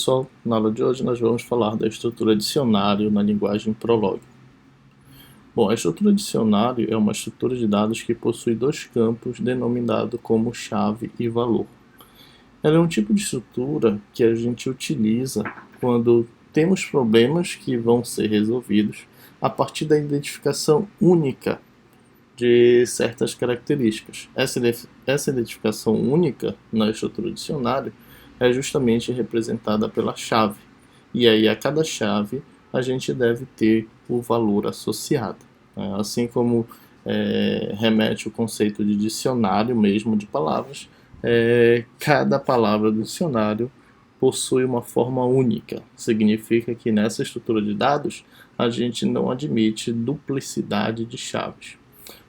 Pessoal, na aula de hoje nós vamos falar da estrutura dicionário na linguagem Prolog. Bom, a estrutura dicionário é uma estrutura de dados que possui dois campos denominados como chave e valor. Ela é um tipo de estrutura que a gente utiliza quando temos problemas que vão ser resolvidos a partir da identificação única de certas características. Essa identificação única na estrutura dicionário é justamente representada pela chave. E aí, a cada chave, a gente deve ter o valor associado. Assim como remete o conceito de dicionário mesmo de palavras, cada palavra do dicionário possui uma forma única. Significa que nessa estrutura de dados, a gente não admite duplicidade de chaves.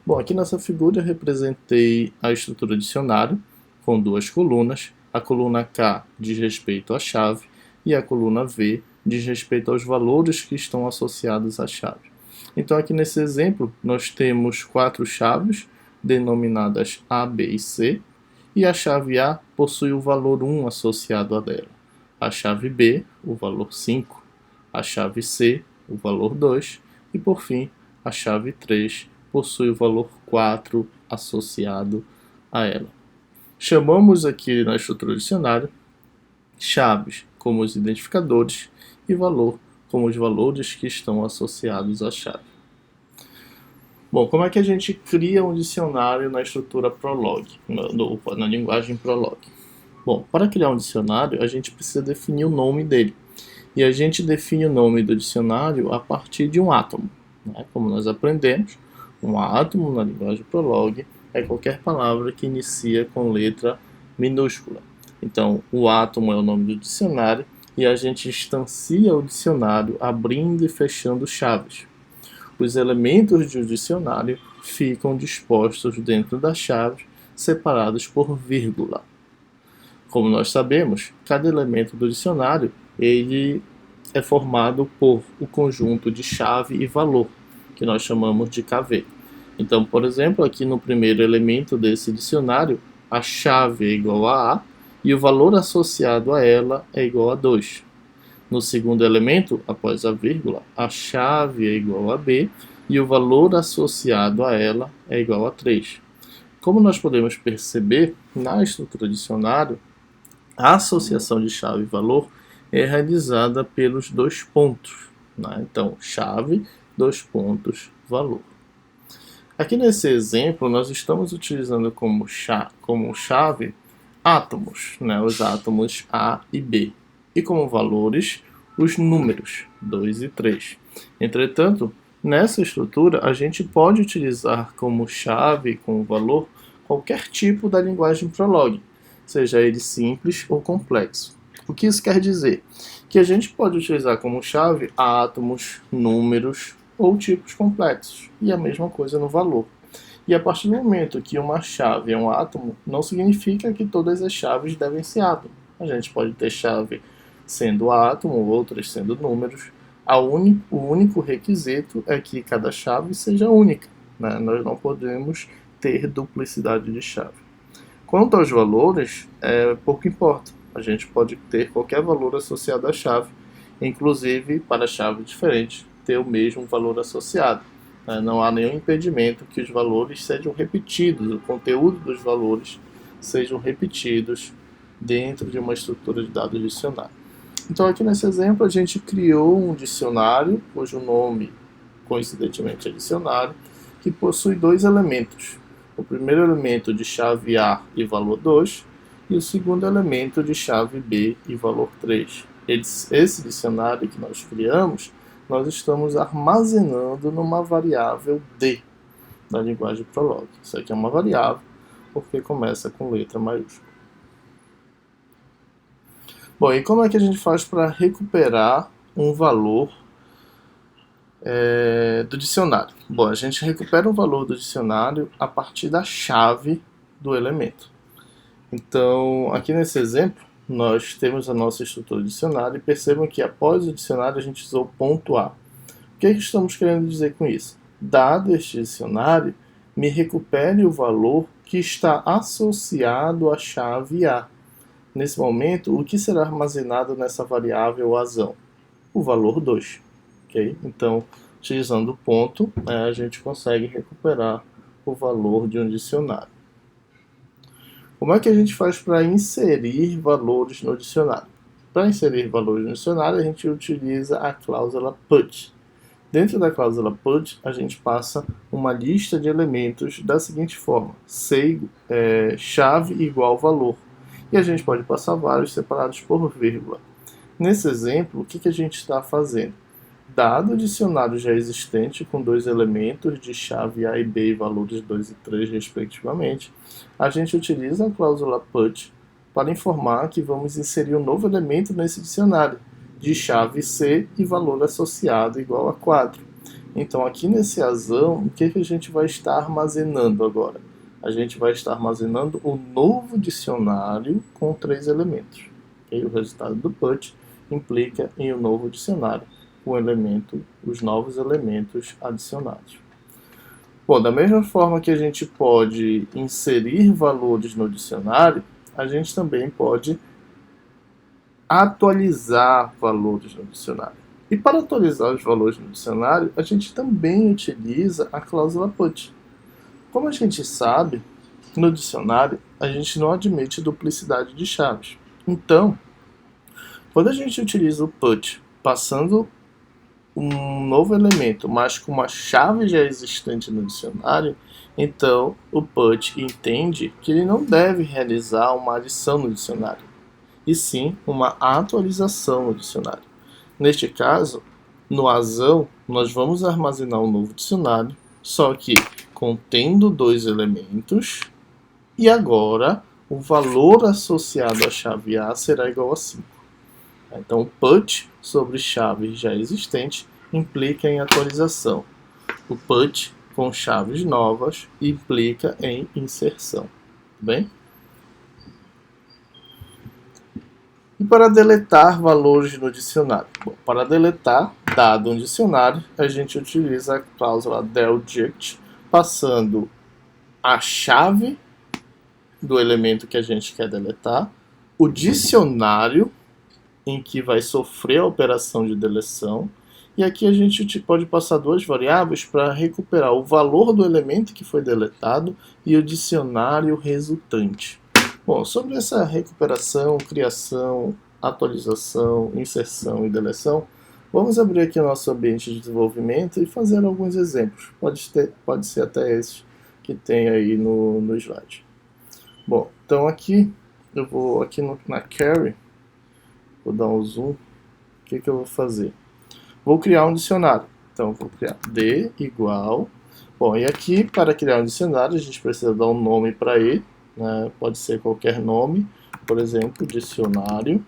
Bom, aqui nessa figura eu representei a estrutura dicionário com duas colunas. A coluna K diz respeito à chave e a coluna V diz respeito aos valores que estão associados à chave. Então aqui nesse exemplo nós temos 4 chaves denominadas A, B e C, e a chave A possui o valor 1 associado a dela. A chave B, o valor 5, a chave C, o valor 2 e por fim a chave 3 possui o valor 4 associado a ela. Chamamos aqui na estrutura dicionário chaves como os identificadores e valor como os valores que estão associados à chave. Bom, como é que a gente cria um dicionário na estrutura Prolog, na linguagem Prolog? Bom, para criar um dicionário, a gente precisa definir o nome dele. E a gente define o nome do dicionário a partir de um átomo. Como nós aprendemos, um átomo na linguagem Prolog é qualquer palavra que inicia com letra minúscula. Então, o átomo é o nome do dicionário e a gente instancia o dicionário abrindo e fechando chaves. Os elementos de um dicionário ficam dispostos dentro da chave, separados por vírgula. Como nós sabemos, cada elemento do dicionário ele é formado por o conjunto de chave e valor, que nós chamamos de KV. Então, por exemplo, aqui no primeiro elemento desse dicionário, a chave é igual a A e o valor associado a ela é igual a 2. No segundo elemento, após a vírgula, a chave é igual a B e o valor associado a ela é igual a 3. Como nós podemos perceber, na estrutura dicionário, a associação de chave e valor é realizada pelos dois pontos. Então, chave, dois pontos, valor. Aqui nesse exemplo, nós estamos utilizando como chave átomos, os átomos A e B. E como valores, os números 2 e 3. Entretanto, nessa estrutura, a gente pode utilizar como chave, como valor, qualquer tipo da linguagem Prolog, seja ele simples ou complexo. O que isso quer dizer? Que a gente pode utilizar como chave átomos, números ou tipos complexos, e a mesma coisa no valor. E a partir do momento que uma chave é um átomo, não significa que todas as chaves devem ser átomo. A gente pode ter chave sendo átomo, outras sendo números. O único requisito é que cada chave seja única. Nós não podemos ter duplicidade de chave. Quanto aos valores, pouco importa. A gente pode ter qualquer valor associado à chave, inclusive para chaves diferentes ter o mesmo valor associado. Não há nenhum impedimento que os valores sejam repetidos, o conteúdo dos valores sejam repetidos dentro de uma estrutura de dados dicionário. Então aqui nesse exemplo a gente criou um dicionário, cujo nome coincidentemente é dicionário, que possui dois elementos. O primeiro elemento de chave A e valor 2, e o segundo elemento de chave B e valor 3. Esse dicionário que nós criamos, nós estamos armazenando numa variável D da linguagem Prolog. Isso aqui é uma variável, porque começa com letra maiúscula. Bom, e como é que a gente faz para recuperar um valor do dicionário? Bom, a gente recupera o valor do dicionário a partir da chave do elemento. Então, aqui nesse exemplo, nós temos a nossa estrutura dicionário e percebam que após o dicionário a gente usou o ponto A. O que estamos querendo dizer com isso? Dado este dicionário, me recupere o valor que está associado à chave A. Nesse momento, o que será armazenado nessa variável azão? O valor 2. Okay? Então, utilizando o ponto, a gente consegue recuperar o valor de um dicionário. Como é que a gente faz para inserir valores no dicionário? Para inserir valores no dicionário, a gente utiliza a cláusula put. Dentro da cláusula put, a gente passa uma lista de elementos da seguinte forma: chave igual valor. E a gente pode passar vários separados por vírgula. Nesse exemplo, o que a gente está fazendo? Dado o dicionário já existente com dois elementos de chave A e B e valores 2 e 3 respectivamente, a gente utiliza a cláusula put para informar que vamos inserir um novo elemento nesse dicionário, de chave C e valor associado igual a 4. Então aqui nesse azão, o que a gente vai estar armazenando agora? A gente vai estar armazenando o novo dicionário com 3 elementos. Okay? O resultado do put implica em um novo dicionário com os novos elementos adicionados. Bom, da mesma forma que a gente pode inserir valores no dicionário, a gente também pode atualizar valores no dicionário. E para atualizar os valores no dicionário, a gente também utiliza a cláusula put. Como a gente sabe, no dicionário a gente não admite duplicidade de chaves. Então, quando a gente utiliza o put passando um novo elemento, mas com uma chave já existente no dicionário, então o put entende que ele não deve realizar uma adição no dicionário, e sim uma atualização no dicionário. Neste caso, no azão, nós vamos armazenar um novo dicionário, só que contendo 2 elementos, e agora o valor associado à chave A será igual a 5. Então, put sobre chave já existente implica em atualização. O put com chaves novas implica em inserção. Bem? E para deletar valores no dicionário? Bom, para deletar dado um dicionário, a gente utiliza a cláusula delject, passando a chave do elemento que a gente quer deletar, o dicionário em que vai sofrer a operação de deleção, e aqui a gente pode passar 2 variáveis para recuperar o valor do elemento que foi deletado e o dicionário resultante. Bom, sobre essa recuperação, criação, atualização, inserção e deleção, vamos abrir aqui o nosso ambiente de desenvolvimento e fazer alguns exemplos. Pode ser até esses que tem aí no slide. Bom, então aqui eu vou na query, vou dar um zoom. O que eu vou fazer? Vou criar um dicionário. Então, vou criar D igual. Bom, e aqui, para criar um dicionário, a gente precisa dar um nome para ele. Né? Pode ser qualquer nome. Por exemplo, dicionário.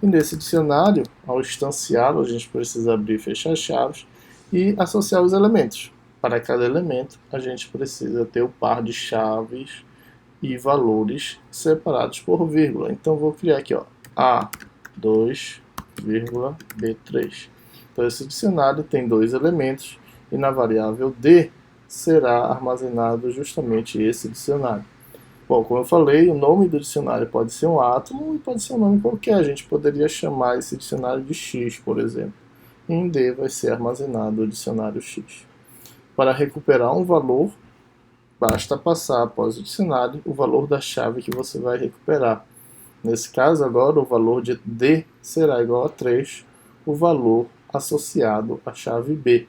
E nesse dicionário, ao instanciá-lo, a gente precisa abrir e fechar chaves e associar os elementos. Para cada elemento, a gente precisa ter o par de chaves e valores separados por vírgula. Então, vou criar aqui, ó, A2, B3. Então, esse dicionário tem 2 elementos e na variável D será armazenado justamente esse dicionário. Bom, como eu falei, o nome do dicionário pode ser um átomo e pode ser um nome qualquer. A gente poderia chamar esse dicionário de X, por exemplo. E em D vai ser armazenado o dicionário X. Para recuperar um valor, basta passar após o dicionário o valor da chave que você vai recuperar. Nesse caso, agora, o valor de D será igual a 3, o valor associado à chave B.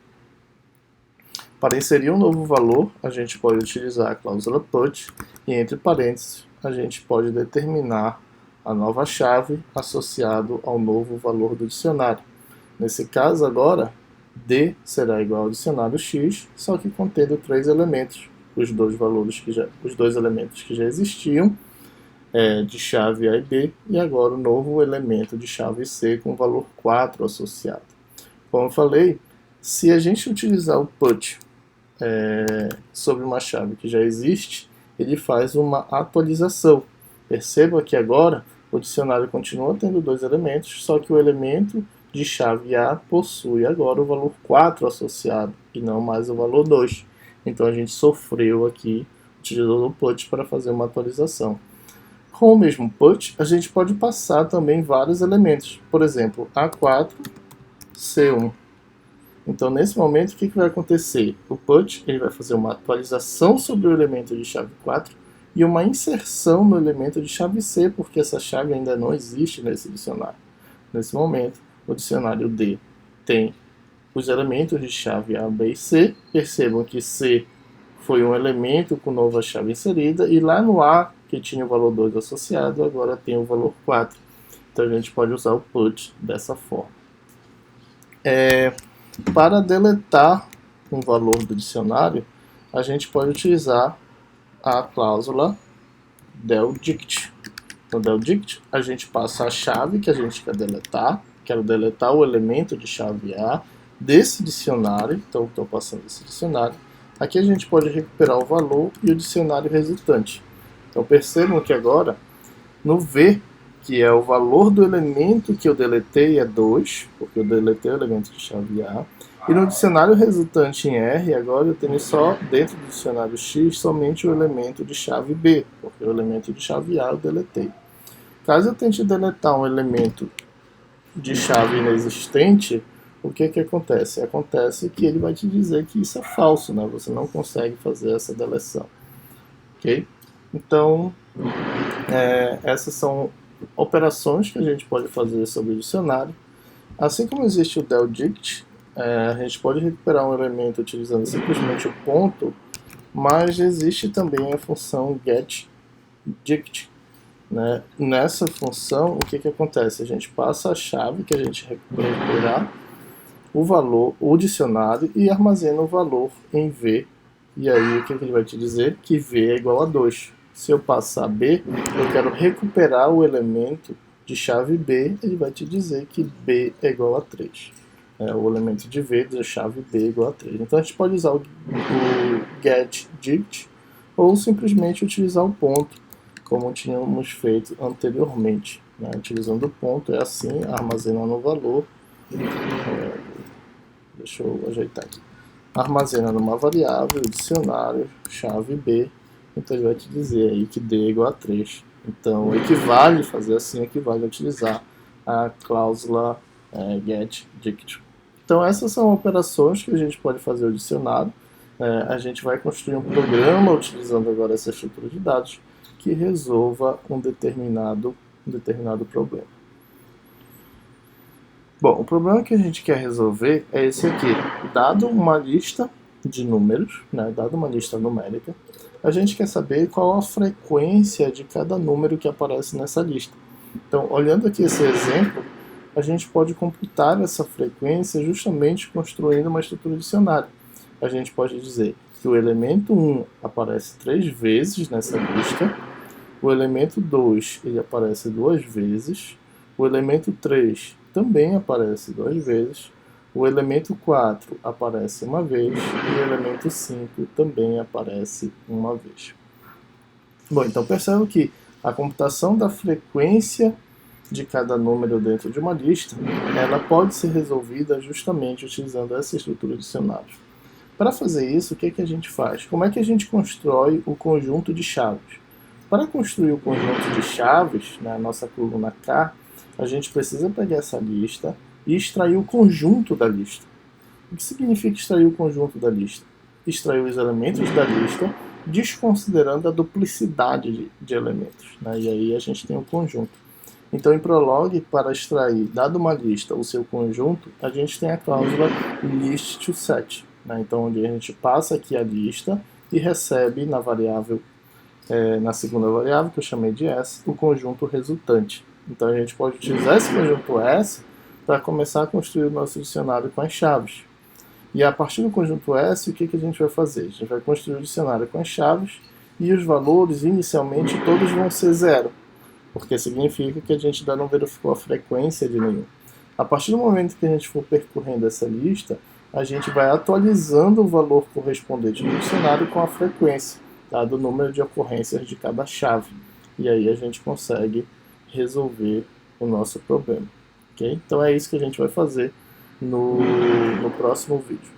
Para inserir um novo valor, a gente pode utilizar a cláusula put e, entre parênteses, a gente pode determinar a nova chave associado ao novo valor do dicionário. Nesse caso, agora, D será igual ao dicionário X, só que contendo 3 elementos, os dois elementos que já existiam, de chave A e B, e agora o novo elemento de chave C com o valor 4 associado. Como eu falei, se a gente utilizar o put sobre uma chave que já existe, ele faz uma atualização. Perceba que agora o dicionário continua tendo 2 elementos, só que o elemento de chave A possui agora o valor 4 associado e não mais o valor 2. Então a gente sofreu aqui, utilizando o put para fazer uma atualização. Com o mesmo put, a gente pode passar também vários elementos. Por exemplo, A4, C1. Então, nesse momento, o que vai acontecer? O put ele vai fazer uma atualização sobre o elemento de chave 4 e uma inserção no elemento de chave C, porque essa chave ainda não existe nesse dicionário. Nesse momento, o dicionário D tem os elementos de chave A, B e C. Percebam que C foi um elemento com nova chave inserida, e lá no A, que tinha o valor 2 associado, agora tem o valor 4. Então a gente pode usar o put dessa forma. Para deletar um valor do dicionário, a gente pode utilizar a cláusula delDict. No delDict, a gente passa a chave que a gente quer deletar. Quero deletar o elemento de chave A desse dicionário, então estou passando esse dicionário. Aqui a gente pode recuperar o valor e o dicionário resultante. Então percebam que agora, no V, que é o valor do elemento que eu deletei, é 2, porque eu deletei o elemento de chave A. E no dicionário resultante em R, agora eu tenho só, dentro do dicionário X, somente o elemento de chave B, porque o elemento de chave A eu deletei. Caso eu tente deletar um elemento de chave inexistente, o que acontece? Acontece que ele vai te dizer que isso é falso, né? Você não consegue fazer essa deleção. Ok? Então, essas são operações que a gente pode fazer sobre o dicionário. Assim como existe o delDict, a gente pode recuperar um elemento utilizando simplesmente o ponto, mas existe também a função getDict. Né? Nessa função, o que acontece? A gente passa a chave que a gente recuperar, o valor, o dicionário, e armazena o valor em V. E aí o que ele vai te dizer? Que V é igual a 2. Se eu passar B, eu quero recuperar o elemento de chave B, ele vai te dizer que B é igual a 3. O elemento de V da chave B é igual a 3. Então a gente pode usar o getDict ou simplesmente utilizar o ponto, como tínhamos feito anteriormente. Né? Utilizando o ponto, é assim, armazenando o valor. Deixa eu ajeitar aqui. Armazena numa variável, dicionário, chave B. Então ele vai te dizer aí que D é igual a 3. Então equivale, fazer assim, equivale a utilizar a cláusula getDict. Então essas são operações que a gente pode fazer o dicionário. A gente vai construir um programa utilizando agora essa estrutura de dados que resolva um determinado problema. Bom, o problema que a gente quer resolver é esse aqui. Dado uma lista de números, né, dado uma lista numérica, a gente quer saber qual a frequência de cada número que aparece nessa lista. Então, olhando aqui esse exemplo, a gente pode computar essa frequência justamente construindo uma estrutura dicionária. A gente pode dizer que o elemento 1 aparece 3 vezes nessa lista, o elemento 2 ele aparece 2 vezes, o elemento 3 também aparece 2 vezes, o elemento 4 aparece uma vez e o elemento 5 também aparece uma vez. Bom, então perceba que a computação da frequência de cada número dentro de uma lista, ela pode ser resolvida justamente utilizando essa estrutura de dicionários. Para fazer isso, o que a gente faz? Como é que a gente constrói o conjunto de chaves? Para construir o conjunto de chaves, na nossa coluna K, a gente precisa pegar essa lista e extrair o conjunto da lista. O que significa extrair o conjunto da lista? Extrair os elementos da lista, desconsiderando a duplicidade de elementos. Né? E aí a gente tem o conjunto. Então, em Prolog, para extrair, dado uma lista, o seu conjunto, a gente tem a cláusula list2set. Né? Então, onde a gente passa aqui a lista e recebe na variável, na segunda variável, que eu chamei de S, o conjunto resultante. Então, a gente pode utilizar esse conjunto S para começar a construir o nosso dicionário com as chaves. E a partir do conjunto S, o que a gente vai fazer? A gente vai construir o dicionário com as chaves e os valores, inicialmente, todos vão ser 0. Porque significa que a gente ainda não verificou a frequência de nenhum. A partir do momento que a gente for percorrendo essa lista, a gente vai atualizando o valor correspondente do dicionário com a frequência, dado o número de ocorrências de cada chave. E aí a gente consegue resolver o nosso problema. Okay? Então é isso que a gente vai fazer no próximo vídeo.